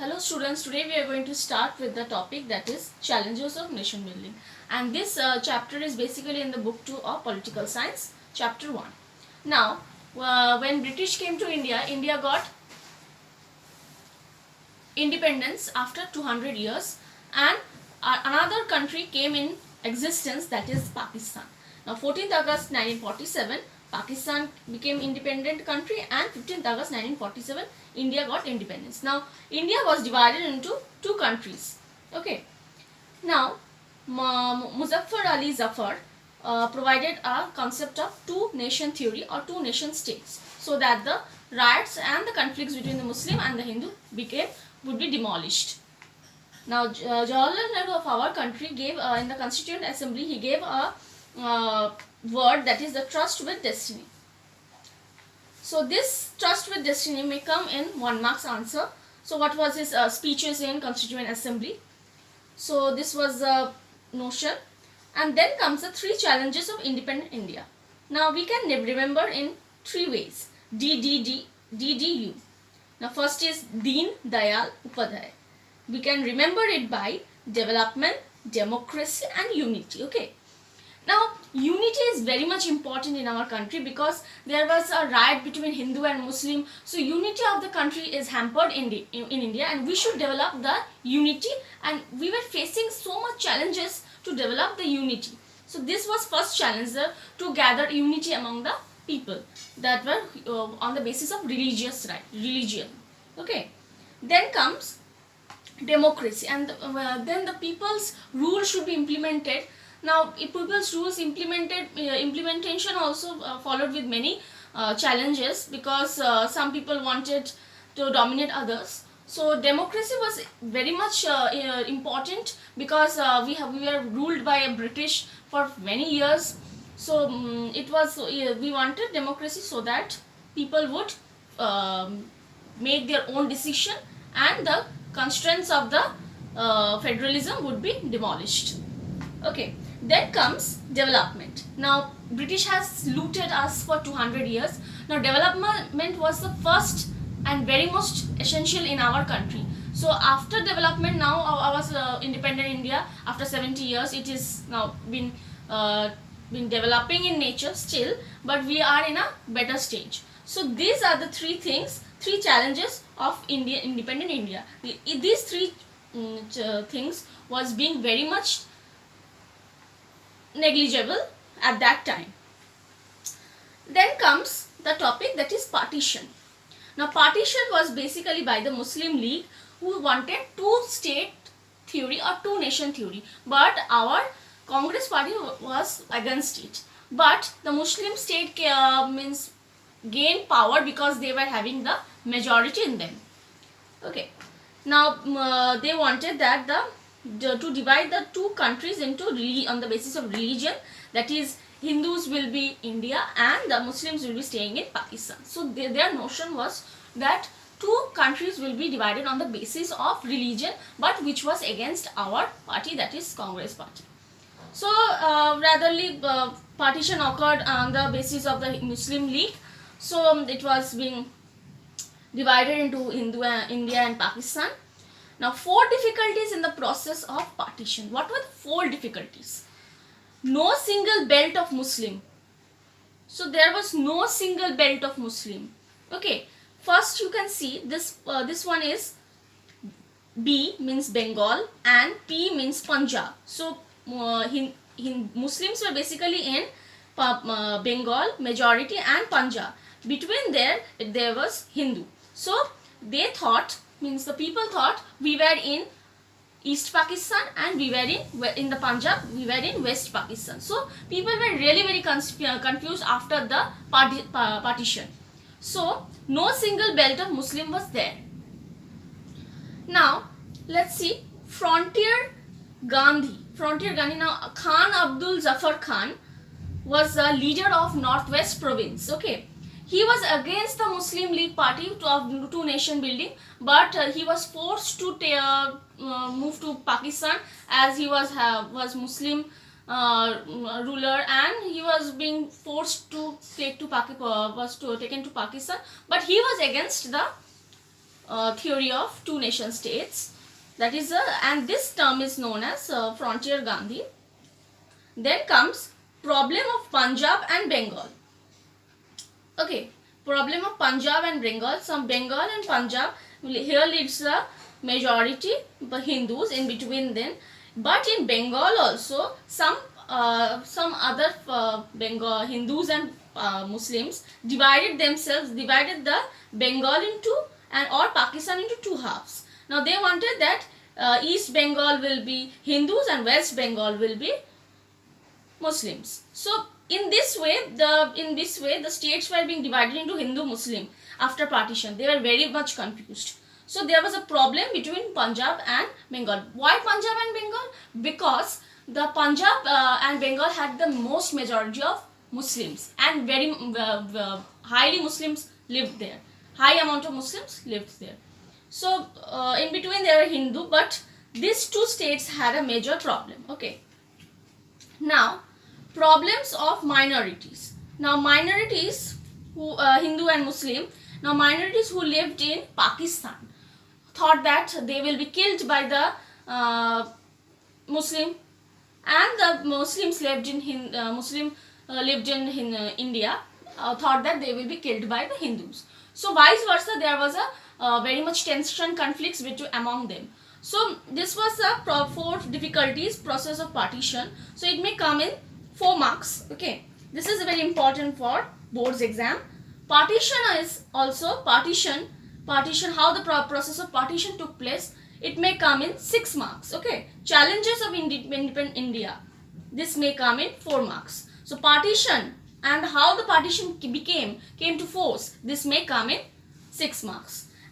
Hello students, today we are going to start with the topic that is challenges of nation building, and this chapter is basically in the book 2 of political science, chapter 1. Now when British came to India, India got independence after 200 years, and another country came in existence, that is Pakistan. Now 14th August 1947 Pakistan became independent country, and 15th August 1947 India got independence. Now India was divided into two countries. Okay. Now Muzaffar Ali Zafar provided a concept of two nation theory or two nation states, so that the riots and the conflicts between the Muslim and the Hindu would be demolished. Now Jawaharlal Nehru of our country gave in the Constituent Assembly, he gave a word, that is the trust with destiny. So this trust with destiny may come in 1 marks answer. So what was his speeches in Constituent Assembly? So this was the notion, and then comes the three challenges of independent India. Now we can remember in three ways: DDU. Now first is Deen Dayal Upadhyay. We can remember it by development, democracy and unity. Okay. Now unity is very much important in our country because there was a riot between Hindu and Muslim. So unity of the country is hampered in India, and we should develop the unity, and we were facing so much challenges to develop the unity. So this was first challenge, to gather unity among the people that were on the basis of religion. Okay. Then comes democracy, and then the people's rule should be implemented. Now people's rules implementation also followed with many challenges, because some people wanted to dominate others. So democracy was very much important, because we were ruled by a British for many years. So it was we wanted democracy so that people would make their own decision, and the constraints of the federalism would be demolished. Okay. Then comes development. Now British has looted us for 200 years. Now development was the first and very most essential in our country. So after development, now our independent India, after 70 years, it is now been developing in nature still, but we are in a better stage. So these are the three challenges of independent India. These three things was being very much negligible at that time. Then comes the topic, that is partition. Now partition was basically by the Muslim League, who wanted two-state theory or two-nation theory, but our Congress party was against it. But the Muslim state gained power because they were having the majority in them. Okay. Now they wanted that to divide the two countries into on the basis of religion, that is Hindus will be India and the Muslims will be staying in Pakistan. So their notion was that two countries will be divided on the basis of religion, but which was against our party, that is Congress party. So ratherly partition occurred on the basis of the Muslim League. So it was being divided into India and Pakistan. Now 4 difficulties in the process of partition. What were the 4 difficulties? No single belt of Muslim. So there was no single belt of Muslim. Okay. First you can see this one is B means Bengal and P means Punjab. So Muslims were basically in Bengal majority and Punjab. Between there was Hindu. So they thought, means the people thought, we were in East Pakistan and we were in the Punjab, we were in West Pakistan. So people were really very confused after the partition. So no single belt of Muslim was there. Now let's see Frontier Gandhi. Now Khan Abdul Zafar Khan was the leader of Northwest Province. Okay. He was against the Muslim League party of two nation building, but he was forced to move to Pakistan, as he was Muslim ruler, and he was being forced to taken to Pakistan. But he was against the theory of two nation states. That is and this term is known as frontier Gandhi. Then comes problem of Punjab and Bengal. Okay, problem of Punjab and Bengal. Some Bengal and Punjab, here lives the majority Hindus in between them, but in Bengal also some other Bengal Hindus and Muslims divided the Bengal into and or Pakistan into two halves. Now they wanted that East Bengal will be Hindus and West Bengal will be Muslims. So in this way the states were being divided into Hindu Muslim after partition. They were very much confused. So there was a problem between Punjab and Bengal. Why Punjab and Bengal? Because the Punjab and Bengal had the most majority of Muslims and very highly Muslims lived there. High amount of Muslims lived there. So in between they were Hindu, but these two states had a major problem. Okay. Now problems of minorities. Now minorities who Hindu and Muslim. Now minorities who lived in Pakistan thought that they will be killed by the Muslim, and the Muslims lived in India thought that they will be killed by the Hindus. So vice versa, there was a very much tension, conflicts between among them. So this was the four difficulties process of partition. So it may come in 4 marks. Okay, this is very important for boards exam. Partition is also partition how the process of partition took place. It may come in 6 marks. Okay, challenges of independent India, this may come in 4 marks. So partition and how the partition came to force, this may come in 6 marks.